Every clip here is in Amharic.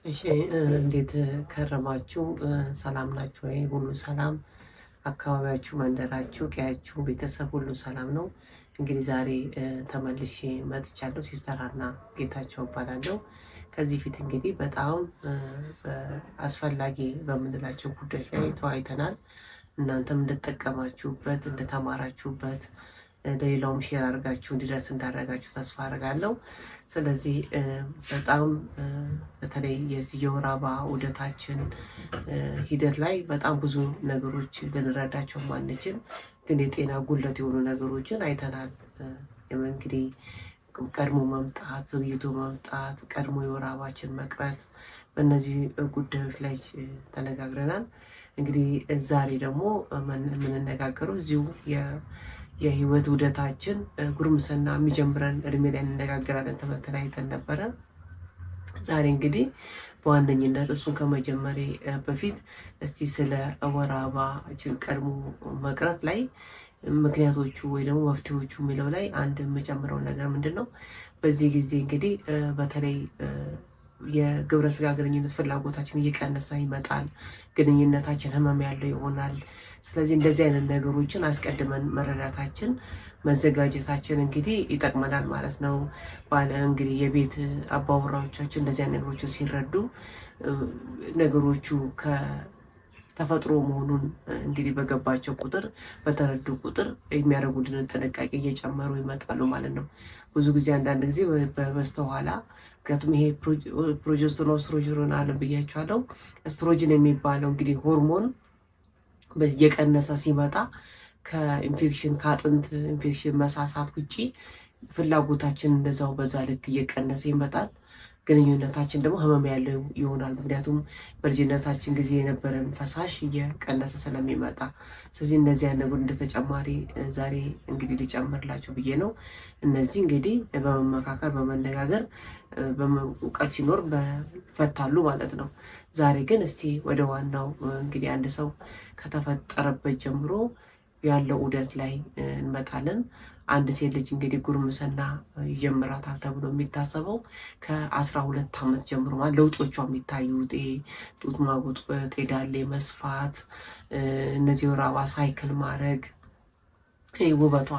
እሺ እንዴት ከረማችሁ? ሰላም ናችሁ ወይ? ሁሉ ሰላም፣ አካባቢያችሁ፣ መንደራችሁ፣ ቀያችሁ፣ ቤተሰብ ሁሉ ሰላም ነው? እንግዲህ ዛሬ ተመልሼ መጥቻለሁ። ሲስተር ሀና ጌታቸው እባላለሁ። ከዚህ ፊት እንግዲህ በጣም አስፈላጊ በምንላቸው ጉዳዮች ላይ ተወያይተናል። እናንተም እንደተጠቀማችሁበት እንደተማራችሁበት ለሌላውም ሼር አድርጋችሁ እንዲደርስ እንዳደረጋችሁ ተስፋ አደርጋለሁ። ስለዚህ በጣም በተለይ የዚህ የወር አበባ ዑደታችን ሂደት ላይ በጣም ብዙ ነገሮች ልንረዳቸው ማንችል ግን የጤና ጉድለት የሆኑ ነገሮችን አይተናል። እንግዲህ ቀድሞ መምጣት፣ ዘግይቶ መምጣት፣ ቀድሞ የወር አበባችን መቅረት፣ በእነዚህ ጉዳዮች ላይ ተነጋግረናል። እንግዲህ ዛሬ ደግሞ የምንነጋገረው እዚሁ የህይወት ዑደታችን ጉርምስና የሚጀምረን እድሜ ላይ እንነጋገራለን። ተመተናይተን ነበረ። ዛሬ እንግዲህ በዋነኝነት እሱን ከመጀመሬ በፊት እስቲ ስለ ወር አበባችን ቀድሞ መቅረት ላይ ምክንያቶቹ ወይ ደግሞ መፍትሄዎቹ የሚለው ላይ አንድ የምጨምረው ነገር ምንድን ነው? በዚህ ጊዜ እንግዲህ በተለይ የግብረ ስጋ ግንኙነት ፍላጎታችን እየቀነሰ ይመጣል። ግንኙነታችን ህመም ያለው ይሆናል። ስለዚህ እንደዚህ አይነት ነገሮችን አስቀድመን መረዳታችን መዘጋጀታችን እንግዲህ ይጠቅመናል ማለት ነው። ባለ እንግዲህ የቤት አባወራዎቻችን እንደዚህ አይነት ነገሮችን ሲረዱ ነገሮቹ ተፈጥሮ መሆኑን እንግዲህ በገባቸው ቁጥር በተረዱ ቁጥር የሚያደርጉልንን ጥንቃቄ እየጨመሩ ይመጣሉ ማለት ነው። ብዙ ጊዜ አንዳንድ ጊዜ በስተኋላ ምክንያቱም ይሄ ፕሮጀስትሮን ኦስትሮጅን አለ ብያቸዋለሁ። ኦስትሮጅን የሚባለው እንግዲህ ሆርሞን እየቀነሰ ሲመጣ ከኢንፌክሽን ከአጥንት ኢንፌክሽን መሳሳት ውጪ ፍላጎታችን እንደዛው በዛ ልክ እየቀነሰ ይመጣል። ግንኙነታችን ደግሞ ህመም ያለው ይሆናል። ምክንያቱም በልጅነታችን ጊዜ የነበረን ፈሳሽ እየቀነሰ ስለሚመጣ። ስለዚህ እነዚህ ያነጉ እንደ ተጨማሪ ዛሬ እንግዲህ ሊጨምርላችሁ ብዬ ነው። እነዚህ እንግዲህ በመመካከር በመነጋገር እውቀት ሲኖር በፈታሉ ማለት ነው። ዛሬ ግን እስቲ ወደ ዋናው እንግዲህ አንድ ሰው ከተፈጠረበት ጀምሮ ያለው ዑደት ላይ እንመጣለን። አንድ ሴት ልጅ እንግዲህ ጉርምስና ይጀምራታል ተብሎ የሚታሰበው ከ12 ዓመት ጀምሮ ማለት ለውጦቿ የሚታዩት ጡት ማጎጥበጥ፣ የዳሌ መስፋት፣ እነዚህ የወር አበባ ሳይክል ማድረግ፣ ውበቷ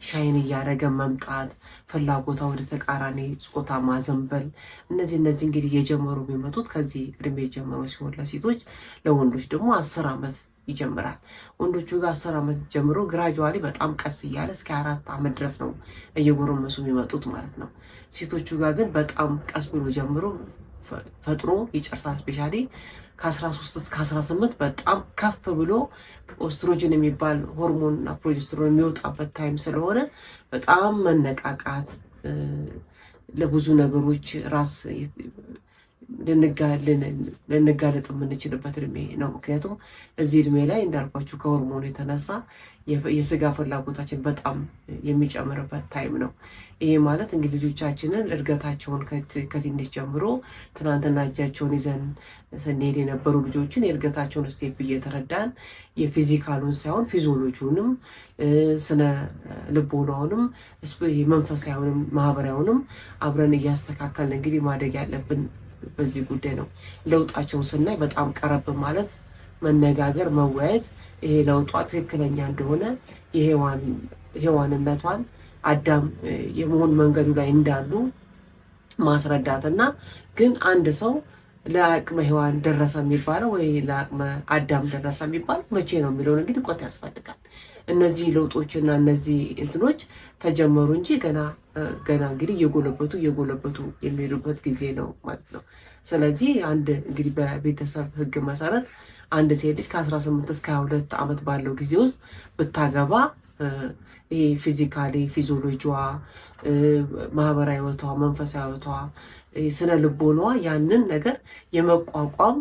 ሻይን እያደረገ መምጣት፣ ፍላጎቷ ወደ ተቃራኒ ጾታ ማዘንበል፣ እነዚህ እንግዲህ እየጀመሩ የሚመጡት ከዚህ እድሜ ጀምሮ ሲሆን ለሴቶች፣ ለወንዶች ደግሞ 10 ዓመት ይጀምራል። ወንዶቹ ጋር 10 ዓመት ጀምሮ ግራጁዋሊ በጣም ቀስ እያለ እስከ 4 ዓመት ድረስ ነው እየጎረመሱ የሚመጡት ማለት ነው። ሴቶቹ ጋር ግን በጣም ቀስ ብሎ ጀምሮ ፈጥኖ ይጨርሳል። ስፔሻሊ ከ13 እስከ 18 በጣም ከፍ ብሎ ኦስትሮጅን የሚባል ሆርሞን እና ፕሮጀስትሮን የሚወጣበት ታይም ስለሆነ በጣም መነቃቃት፣ ለብዙ ነገሮች ራስ ልንጋለጥ የምንችልበት እድሜ ነው። ምክንያቱም እዚህ እድሜ ላይ እንዳልኳችሁ ከሆርሞኑ የተነሳ የስጋ ፍላጎታችን በጣም የሚጨምርበት ታይም ነው። ይሄ ማለት እንግዲህ ልጆቻችንን እድገታቸውን ከትንሽ ጀምሮ ትናንትና እጃቸውን ይዘን ስንሄድ የነበሩ ልጆችን የእድገታቸውን ስቴፕ እየተረዳን የፊዚካሉን ሳይሆን ፊዚዮሎጂውንም ስነ ልቦናውንም መንፈሳዊውንም ማህበራዊውንም አብረን እያስተካከልን እንግዲህ ማደግ ያለብን በዚህ ጉዳይ ነው። ለውጣቸውን ስናይ በጣም ቀረብ ማለት መነጋገር፣ መወያየት ይሄ ለውጧ ትክክለኛ እንደሆነ የሔዋንነቷን አዳም የመሆን መንገዱ ላይ እንዳሉ ማስረዳትና ግን አንድ ሰው ለአቅመ ሔዋን ደረሰ የሚባለው ወይ ለአቅመ አዳም ደረሰ የሚባለው መቼ ነው የሚለውን እንግዲህ እውቀት ያስፈልጋል። እነዚህ ለውጦችና እነዚህ እንትኖች ተጀመሩ እንጂ ገና እንግዲህ እየጎለበቱ የሚሄዱበት ጊዜ ነው ማለት ነው። ስለዚህ አንድ እንግዲህ በቤተሰብ ሕግ መሰረት አንድ ሴት ልጅ ከ18 እስከ 22 ዓመት ባለው ጊዜ ውስጥ ብታገባ ይሄ ፊዚካሊ ፊዚዮሎጂዋ፣ ማህበራዊ ህይወቷ፣ መንፈሳዊ ህይወቷ፣ ስነ ልቦናዋ ያንን ነገር የመቋቋም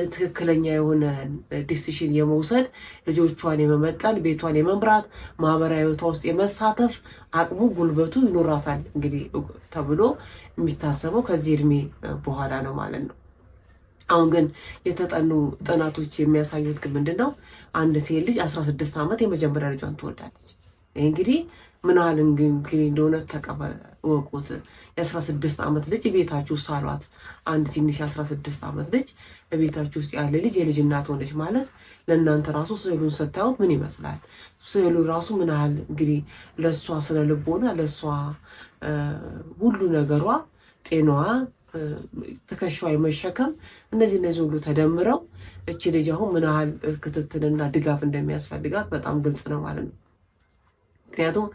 ትክክለኛ የሆነ ዲሲሽን የመውሰድ ልጆቿን የመመጠን ቤቷን የመምራት ማህበራዊ ህይወቷ ውስጥ የመሳተፍ አቅሙ ጉልበቱ ይኖራታል እንግዲህ ተብሎ የሚታሰበው ከዚህ እድሜ በኋላ ነው ማለት ነው። አሁን ግን የተጠኑ ጥናቶች የሚያሳዩት ግን ምንድነው? አንድ ሴት ልጅ 16 ዓመት የመጀመሪያ ልጇን ትወልዳለች። ይህ እንግዲህ ምን ያህል እንግዲህ እንደሆነ ተቀበወቁት። የ16 ዓመት ልጅ ቤታችሁ ሳሏት፣ አንድ ትንሽ 16 ዓመት ልጅ ቤታችሁ ውስጥ ያለ ልጅ የልጅ እናት ሆነች ማለት ለእናንተ ራሱ ስዕሉን ስታዩት ምን ይመስላል? ስዕሉ ራሱ ምን ያህል እንግዲህ ለእሷ ስነ ልቦና ለእሷ ሁሉ ነገሯ፣ ጤናዋ፣ ትከሻዋ የመሸከም እነዚህ ሁሉ ተደምረው እቺ ልጅ አሁን ምን ያህል ክትትልና ድጋፍ እንደሚያስፈልጋት በጣም ግልጽ ነው ማለት ነው። ምክንያቱም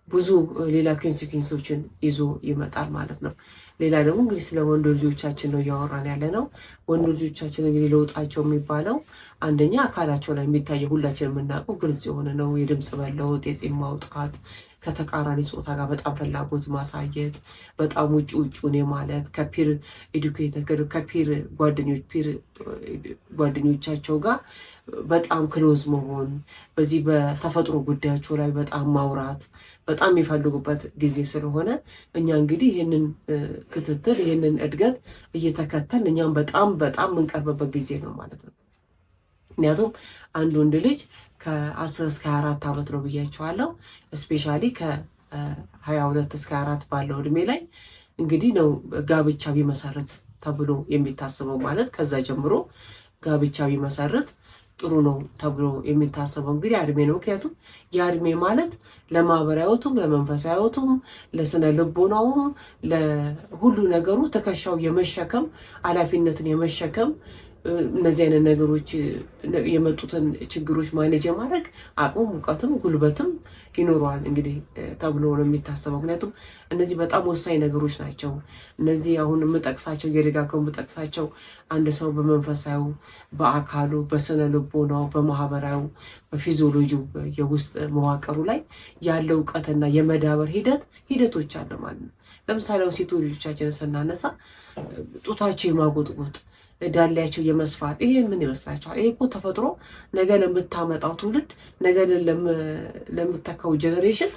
ብዙ ሌላ ኮንሲኩዌንሶችን ይዞ ይመጣል ማለት ነው። ሌላ ደግሞ እንግዲህ ስለ ወንድ ልጆቻችን ነው እያወራን ያለ ነው። ወንድ ልጆቻችን እንግዲህ ለውጣቸው የሚባለው አንደኛ አካላቸው ላይ የሚታየው ሁላችን የምናውቀው ግልጽ የሆነ ነው። የድምፅ መለወጥ፣ የፂም ማውጣት፣ ከተቃራኒ ጾታ ጋር በጣም ፍላጎት ማሳየት፣ በጣም ውጭውን ማለት፣ ከፒር ኤዱኬተር ከፒር ጓደኞቻቸው ጋር በጣም ክሎዝ መሆን፣ በዚህ በተፈጥሮ ጉዳያቸው ላይ በጣም ማውራት በጣም የሚፈልጉበት ጊዜ ስለሆነ እኛ እንግዲህ ይህንን ክትትል ይህንን እድገት እየተከተል እኛም በጣም የምንቀርብበት ጊዜ ነው ማለት ነው። ምክንያቱም አንድ ወንድ ልጅ ከ10 እስከ 24 ዓመት ነው ብያቸዋለሁ። እስፔሻሊ ከ22 እስከ 24 ባለው እድሜ ላይ እንግዲህ ነው ጋብቻ ቢመሰርት ተብሎ የሚታሰበው። ማለት ከዛ ጀምሮ ጋብቻ ቢመሰርት ጥሩ ነው ተብሎ የሚታሰበው እንግዲህ እድሜ ነው። ምክንያቱም የእድሜ ማለት ለማህበራዊ ሕይወቱም ለመንፈሳዊ ሕይወቱም ለስነ ልቦናውም ለሁሉ ነገሩ ትከሻው የመሸከም ኃላፊነትን የመሸከም እነዚህ አይነት ነገሮች የመጡትን ችግሮች ማኔጅ የማድረግ አቅሙም እውቀትም ጉልበትም ይኖረዋል እንግዲህ ተብሎ ነው የሚታሰበው። ምክንያቱም እነዚህ በጣም ወሳኝ ነገሮች ናቸው። እነዚህ አሁን የምጠቅሳቸው እየደጋገሙ የምጠቅሳቸው አንድ ሰው በመንፈሳዊ በአካሉ በስነ ልቦናው በማህበራዊ በፊዚዮሎጂው የውስጥ መዋቅሩ ላይ ያለው እውቀትና የመዳበር ሂደቶች አለ ማለት ነው። ለምሳሌ ሴቶች ልጆቻችንን ስናነሳ ጡታቸው የማጎጥጎጥ ዳሌያቸው የመስፋት ይሄ ምን ይመስላችኋል? ይሄ እኮ ተፈጥሮ ነገ ለምታመጣው ትውልድ ነገ ለምተካው ጀኔሬሽን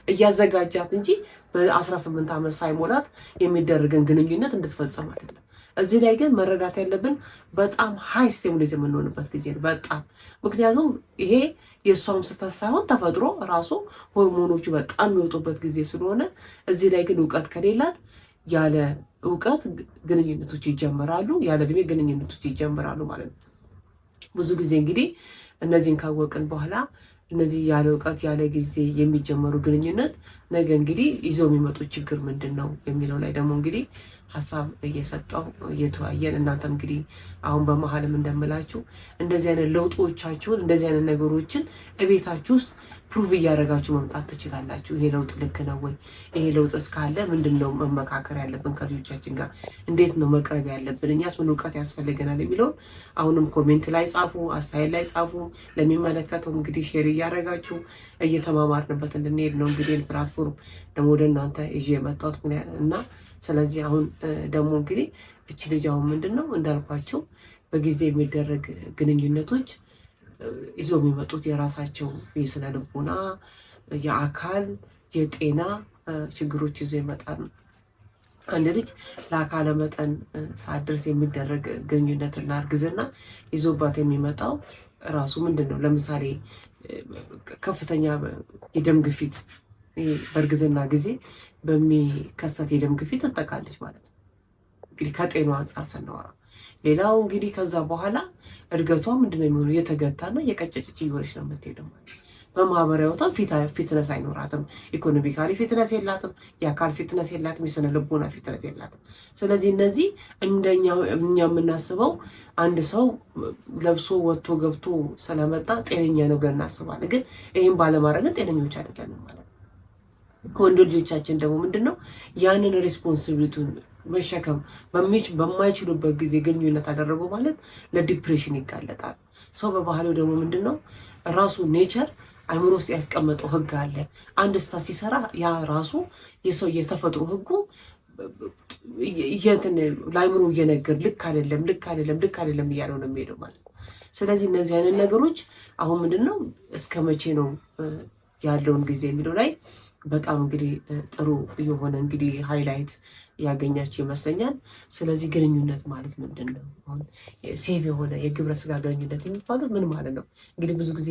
እያዘጋጃት እንጂ በ18 ዓመት ሳይሞላት የሚደረግን ግንኙነት እንድትፈጽም አይደለም። እዚህ ላይ ግን መረዳት ያለብን በጣም ሀይ ስቲሙሌት የምንሆንበት ጊዜ ነው። በጣም ምክንያቱም ይሄ የእሷም ስህተት ሳይሆን ተፈጥሮ ራሱ ሆርሞኖቹ በጣም የሚወጡበት ጊዜ ስለሆነ እዚህ ላይ ግን እውቀት ከሌላት ያለ እውቀት ግንኙነቶች ይጀምራሉ፣ ያለ እድሜ ግንኙነቶች ይጀምራሉ ማለት ነው። ብዙ ጊዜ እንግዲህ እነዚህን ካወቅን በኋላ እነዚህ ያለ እውቀት ያለ ጊዜ የሚጀመሩ ግንኙነት ነገ እንግዲህ ይዘው የሚመጡ ችግር ምንድን ነው የሚለው ላይ ደግሞ እንግዲህ ሀሳብ እየሰጠው እየተወያየን እናንተም እንግዲህ አሁን በመሀልም እንደምላችሁ እንደዚህ አይነት ለውጦቻችሁን እንደዚህ አይነት ነገሮችን እቤታችሁ ውስጥ ፕሩቭ እያደረጋችሁ መምጣት ትችላላችሁ። ይሄ ለውጥ ልክ ነው ወይ? ይሄ ለውጥ እስካለ ምንድን ነው መመካከር ያለብን ከልጆቻችን ጋር? እንዴት ነው መቅረብ ያለብን? እኛስ ምን እውቀት ያስፈልገናል የሚለውን አሁንም ኮሜንት ላይ ጻፉ፣ አስተያየት ላይ ጻፉ። ለሚመለከተው እንግዲህ ሼር እያደረጋችሁ እየተማማርንበት እንድንሄድ ነው እንግዲህ ፕላትፎርም ደግሞ ወደ እናንተ ይዤ የመጣሁት እና ስለዚህ አሁን ደግሞ እንግዲህ እች ልጅ አሁን ምንድን ነው እንዳልኳቸው በጊዜ የሚደረግ ግንኙነቶች ይዘው የሚመጡት የራሳቸው የስነ ልቦና፣ የአካል፣ የጤና ችግሮች ይዘው ይመጣሉ። አንድ ልጅ ለአካለ መጠን ሳትደርስ የሚደረግ ግንኙነትና እርግዝና ይዞባት የሚመጣው ራሱ ምንድን ነው? ለምሳሌ ከፍተኛ የደም ግፊት በእርግዝና ጊዜ በሚከሰት የደም ግፊት ትጠቃለች ማለት ነው እንግዲህ ከጤናዋ አንጻር ስናወራ። ሌላው እንግዲህ ከዛ በኋላ እድገቷ ምንድነው የሚሆነው? የተገታና የቀጨጨች እየሆነች ነው የምትሄደው ማለት ነው። በማህበራዊ ህይወቷም ፊትነስ አይኖራትም። ኢኮኖሚካሊ ፊትነስ የላትም። የአካል ፊትነስ የላትም። የስነ ልቦና ፊትነስ የላትም። ስለዚህ እነዚህ እኛ የምናስበው አንድ ሰው ለብሶ ወጥቶ ገብቶ ስለመጣ ጤነኛ ነው ብለን እናስባለን። ግን ይህም ባለማድረግን ጤነኞች አይደለንም ማለት ነው። ወንድ ልጆቻችን ደግሞ ምንድን ነው ያንን ሬስፖንሲቢሊቲውን መሸከም በማይችሉበት ጊዜ ግንኙነት አደረጉ ማለት ለዲፕሬሽን ይጋለጣል። ሰው በባህሪው ደግሞ ምንድን ነው ራሱ ኔቸር አይምሮ ውስጥ ያስቀመጠው ህግ አለ። አንድ ስህተት ሲሰራ ያ ራሱ የሰው የተፈጥሮ ህጉ ለአይምሮ እየነገር ልክ አይደለም እያለው ነው የሚሄደው ማለት ነው። ስለዚህ እነዚህ አይነት ነገሮች አሁን ምንድን ነው እስከ መቼ ነው ያለውን ጊዜ የሚለው ላይ በጣም እንግዲህ ጥሩ የሆነ እንግዲህ ሃይላይት ያገኛችሁ ይመስለኛል። ስለዚህ ግንኙነት ማለት ምንድን ነው? አሁን ሴቭ የሆነ የግብረ ስጋ ግንኙነት የሚባሉት ምን ማለት ነው? እንግዲህ ብዙ ጊዜ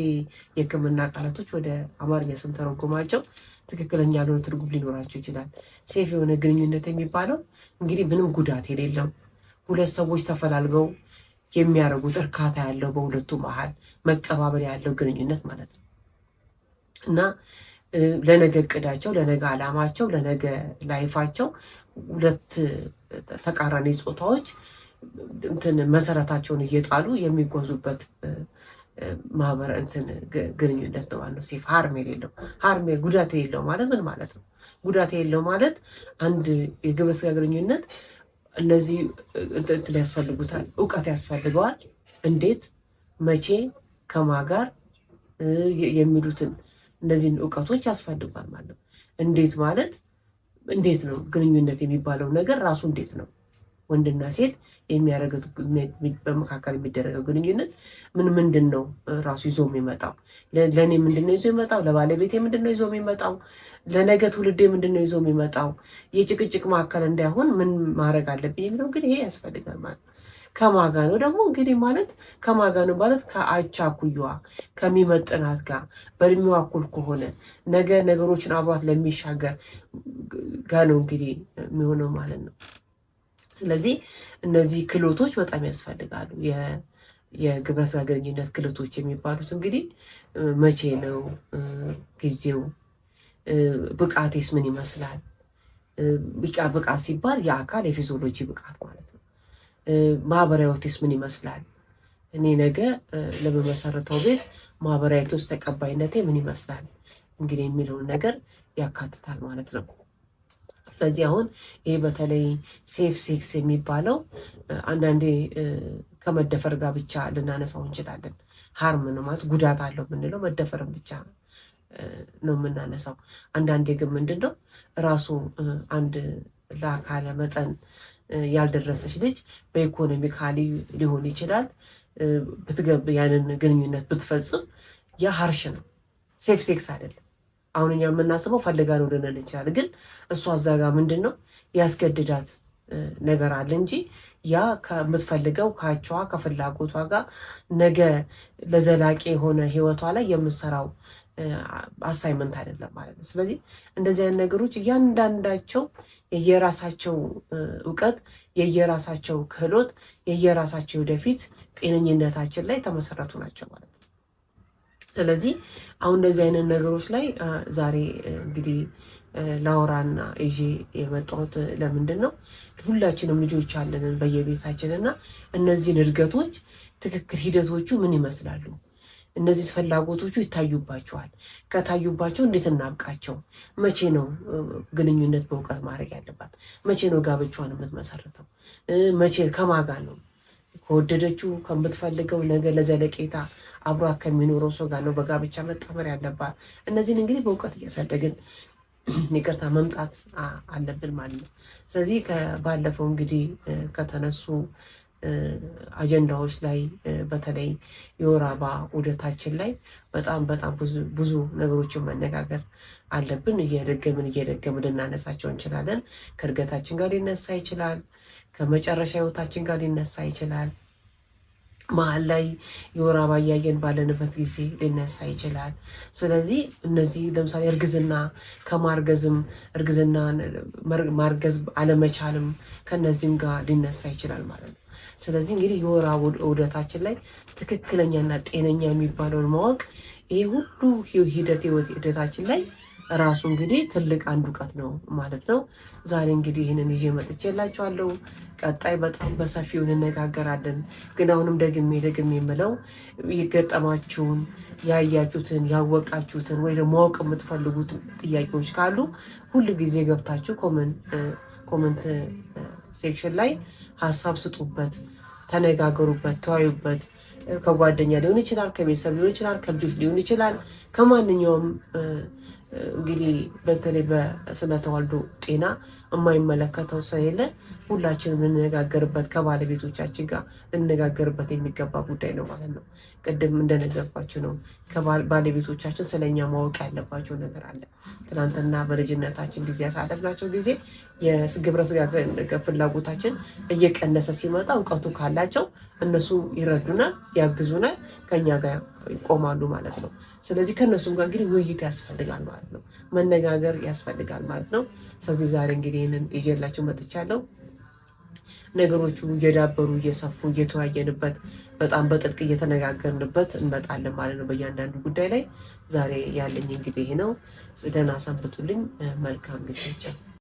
የሕክምና ቃላቶች ወደ አማርኛ ስንተረጉማቸው ትክክለኛ ያልሆነ ትርጉም ሊኖራቸው ይችላል። ሴቭ የሆነ ግንኙነት የሚባለው እንግዲህ ምንም ጉዳት የሌለው ሁለት ሰዎች ተፈላልገው የሚያደርጉት እርካታ ያለው በሁለቱ መሀል መቀባበል ያለው ግንኙነት ማለት ነው እና ለነገ እቅዳቸው፣ ለነገ ዓላማቸው፣ ለነገ ላይፋቸው ሁለት ተቃራኒ ጾታዎች መሰረታቸውን እየጣሉ የሚጓዙበት ማህበር ግንኙነት ነው ማለት ነው። ሴፍ ሀርም የሌለው ጉዳት የሌለው ማለት ምን ማለት ነው? ጉዳት የሌለው ማለት አንድ የግብረ ስጋ ግንኙነት እነዚህ እንትን ያስፈልጉታል፣ እውቀት ያስፈልገዋል። እንዴት፣ መቼ፣ ከማጋር የሚሉትን እነዚህን እውቀቶች ያስፈልጓል ማለት ነው። እንዴት ማለት እንዴት ነው ግንኙነት የሚባለው ነገር ራሱ እንዴት ነው? ወንድና ሴት የሚያደርገው በመካከል የሚደረገው ግንኙነት ምንድን ነው ራሱ ይዞ የሚመጣው? ለእኔ ምንድን ነው ይዞ የሚመጣው? ለባለቤቴ ምንድን ነው ይዞ የሚመጣው? ለነገ ትውልዴ ምንድን ነው ይዞ የሚመጣው? የጭቅጭቅ ማዕከል እንዳይሆን ምን ማድረግ አለብኝ የሚለው ግን ይሄ ያስፈልጋል ማለት ነው። ከማጋ ነው ደግሞ እንግዲህ ማለት ከማጋ ነው ማለት ከአቻ ኩያዋ ከሚመጥናት ጋር በእድሜዋ እኩል ከሆነ ነገ ነገሮችን አብሯት ለሚሻገር ጋር ነው እንግዲህ የሚሆነው ማለት ነው። ስለዚህ እነዚህ ክህሎቶች በጣም ያስፈልጋሉ። የግብረ ስጋ ግንኙነት ክህሎቶች የሚባሉት እንግዲህ መቼ ነው ጊዜው፣ ብቃቴስ ምን ይመስላል? ብቃት ሲባል የአካል የፊዚዮሎጂ ብቃት ማለት ነው። ማህበራዊ ህይወቴስ ምን ይመስላል? እኔ ነገ ለመመሰረተው ቤት ማህበራዊ ውስጥ ተቀባይነቴ ምን ይመስላል? እንግዲህ የሚለውን ነገር ያካትታል ማለት ነው። ስለዚህ አሁን ይሄ በተለይ ሴፍ ሴክስ የሚባለው አንዳንዴ ከመደፈር ጋር ብቻ ልናነሳው እንችላለን። ሀርም ነው ማለት ጉዳት አለው የምንለው መደፈርን ብቻ ነው የምናነሳው። አንዳንዴ ግን ምንድን ነው ራሱ አንድ ለአካለ መጠን ያልደረሰች ልጅ በኢኮኖሚካሊ ሊሆን ይችላል ያንን ግንኙነት ብትፈጽም ያ ሀርሽ ነው፣ ሴፍ ሴክስ አይደለም። አሁን እኛ የምናስበው ፈልጋ ነው ልንል እንችላለን። ግን እሷ እዛ ጋር ምንድን ነው ያስገድዳት ነገር አለ እንጂ ያ ከምትፈልገው ካቸዋ ከፍላጎቷ ጋር ነገ ለዘላቂ የሆነ ህይወቷ ላይ የምትሰራው አሳይመንት አይደለም ማለት ነው። ስለዚህ እንደዚህ አይነት ነገሮች እያንዳንዳቸው የየራሳቸው እውቀት፣ የየራሳቸው ክህሎት፣ የየራሳቸው ወደፊት ጤነኝነታችን ላይ ተመሰረቱ ናቸው ማለት ነው። ስለዚህ አሁን እንደዚህ አይነት ነገሮች ላይ ዛሬ እንግዲህ ላውራና ይዤ የመጣሁት ለምንድን ነው ሁላችንም ልጆች አለንን በየቤታችን እና እነዚህን እድገቶች ትክክል ሂደቶቹ ምን ይመስላሉ? እነዚህ ፍላጎቶቹ ይታዩባቸዋል። ከታዩባቸው እንዴት እናብቃቸው? መቼ ነው ግንኙነት በእውቀት ማድረግ ያለባት? መቼ ነው ጋብቻዋን የምትመሰርተው? መቼ ከማጋ ነው ከወደደችው ከምትፈልገው ነገ ለዘለቄታ አብሯት ከሚኖረው ሰው ጋር ነው በጋብቻ መጣመር ያለባት። እነዚህን እንግዲህ በእውቀት እያሳደግን ይቅርታ መምጣት አለብን ማለት ነው። ስለዚህ ባለፈው እንግዲህ ከተነሱ አጀንዳዎች ላይ በተለይ የወር አበባ ዑደታችን ላይ በጣም ብዙ ነገሮችን መነጋገር አለብን። እየደገምን ልናነሳቸው እንችላለን። ከእድገታችን ጋር ሊነሳ ይችላል። ከመጨረሻ ህይወታችን ጋር ሊነሳ ይችላል። መሀል ላይ የወር አበባ እያየን ባለንበት ጊዜ ሊነሳ ይችላል። ስለዚህ እነዚህ ለምሳሌ እርግዝና ከማርገዝም እርግዝና ማርገዝ አለመቻልም ከነዚህም ጋር ሊነሳ ይችላል ማለት ነው። ስለዚህ እንግዲህ የወር አበባ ዑደታችን ላይ ትክክለኛና ጤነኛ የሚባለውን ማወቅ ይሄ ሁሉ ሂደታችን ላይ ራሱ እንግዲህ ትልቅ አንድ እውቀት ነው ማለት ነው። ዛሬ እንግዲህ ይህንን ይዤ መጥቼላችኋለሁ። ቀጣይ በጣም በሰፊው እንነጋገራለን። ግን አሁንም ደግሜ የምለው የገጠማችሁን ያያችሁትን ያወቃችሁትን ወይ ደግሞ ማወቅ የምትፈልጉት ጥያቄዎች ካሉ ሁሉ ጊዜ ገብታችሁ ኮመንት ሴክሽን ላይ ሀሳብ ስጡበት፣ ተነጋገሩበት፣ ተወያዩበት። ከጓደኛ ሊሆን ይችላል፣ ከቤተሰብ ሊሆን ይችላል፣ ከልጆች ሊሆን ይችላል፣ ከማንኛውም እንግዲህ በተለይ በስነ ተዋልዶ ጤና የማይመለከተው ሰው የለ። ሁላችንም ልንነጋገርበት ከባለቤቶቻችን ጋር ልንነጋገርበት የሚገባ ጉዳይ ነው ማለት ነው። ቅድም እንደነገርኳችሁ ነው ከባለቤቶቻችን ስለኛ ማወቅ ያለባቸው ነገር አለ። ትናንትና በልጅነታችን ጊዜ ያሳለፍናቸው ጊዜ የግብረ ስጋ ፍላጎታችን እየቀነሰ ሲመጣ እውቀቱ ካላቸው እነሱ ይረዱናል፣ ያግዙናል፣ ከኛ ጋር ይቆማሉ ማለት ነው። ስለዚህ ከእነሱም ጋር እንግዲህ ውይይት ያስፈልጋል ማለት ነው። መነጋገር ያስፈልጋል ማለት ነው። ስለዚህ ዛሬ እንግዲህ ይህንን ይዤላችሁ መጥቻለሁ። ነገሮቹ እየዳበሩ እየሰፉ እየተወያየንበት በጣም በጥልቅ እየተነጋገርንበት እንመጣለን ማለት ነው በእያንዳንዱ ጉዳይ ላይ። ዛሬ ያለኝ እንግዲህ ይሄ ነው። ደህና ሰንብቱልኝ። መልካም ጊዜ።